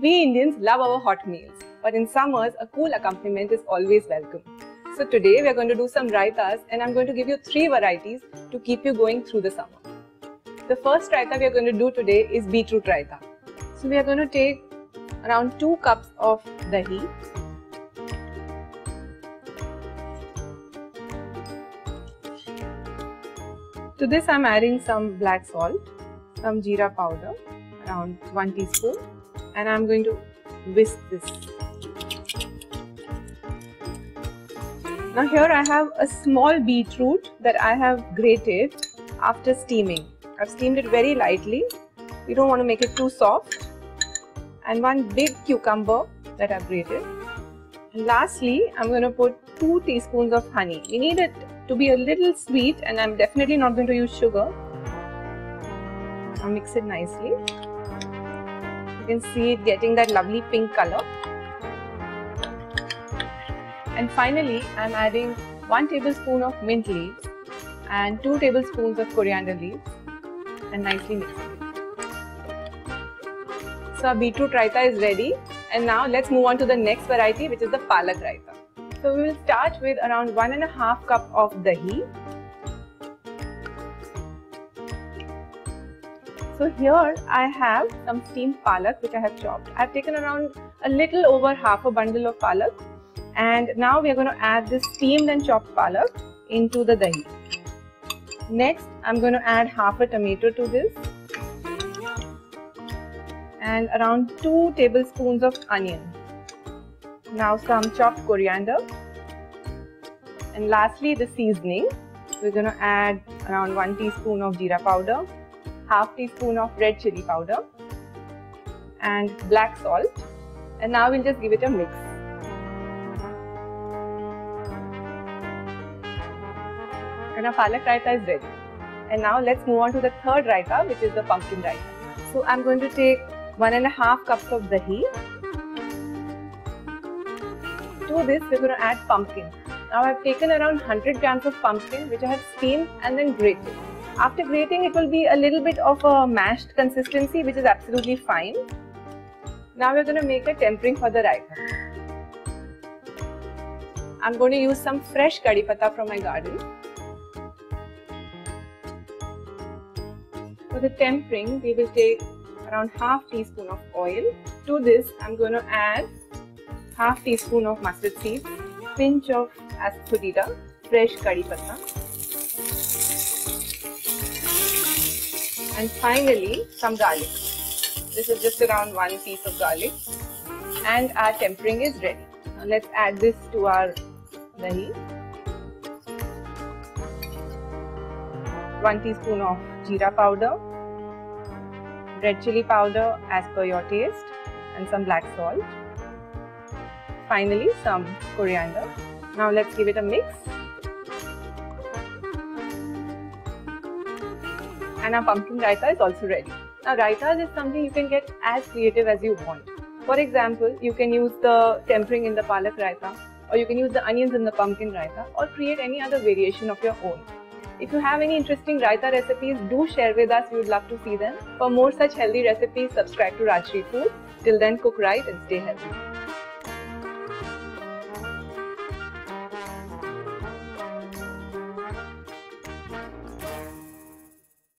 We Indians love our hot meals, but in summers, a cool accompaniment is always welcome. So today we are going to do some raitas and I'm going to give you 3 varieties to keep you going through the summer. The first raita we are going to do today is beetroot raita. So we are going to take around 2 cups of dahi. To this I am adding some black salt, some jeera powder, around 1 teaspoon, and I am going to whisk this. Now here I have a small beetroot that I have grated after steaming. I've steamed it very lightly. We don't want to make it too soft. And 1 big cucumber that I've grated. And lastly, I'm going to put 2 teaspoons of honey. We need it to be a little sweet and I'm definitely not going to use sugar. I'll mix it nicely. You can see it getting that lovely pink color. And finally, I'm adding 1 tablespoon of mint leaves and 2 tablespoons of coriander leaves and nicely mix it. So our beetroot raita is ready, and now let's move on to the next variety, which is the palak raita. So we will start with around 1.5 cup of dahi. So here I have some steamed palak which I have chopped. I have taken around a little over half a bundle of palak, and now we are going to add this steamed and chopped palak into the dahi. Next, I'm going to add half a tomato to this and around 2 tablespoons of onion. Now some chopped coriander, and lastly the seasoning. We're going to add around 1 teaspoon of jeera powder, half teaspoon of red chili powder and black salt, and now we'll just give it a mix. And our palak raita is ready. And now let's move on to the third raita, which is the pumpkin raita. So I'm going to take 1.5 cups of dahi. To this we're going to add pumpkin. Now I've taken around 100 grams of pumpkin which I have steamed and then grated. After grating, it will be a little bit of a mashed consistency, which is absolutely fine. Now we're going to make a tempering for the raita. I'm going to use some fresh curry patta from my garden. For the tempering, we will take around half teaspoon of oil. To this, I'm going to add half teaspoon of mustard seeds, pinch of asafoetida, fresh curry patta, and finally some garlic. This is just around 1 piece of garlic, and our tempering is ready. Now let's add this to our dahi. 1 teaspoon of jeera powder, red chili powder as per your taste, and some black salt. Finally, some coriander. Now let's give it a mix. And our pumpkin raita is also ready. Now raitas is something you can get as creative as you want. For example, you can use the tempering in the palak raita, or you can use the onions in the pumpkin raita, or create any other variation of your own. If you have any interesting raita recipes, do share with us. We would love to see them. For more such healthy recipes, subscribe to Rajshri Food. Till then, cook right and stay healthy.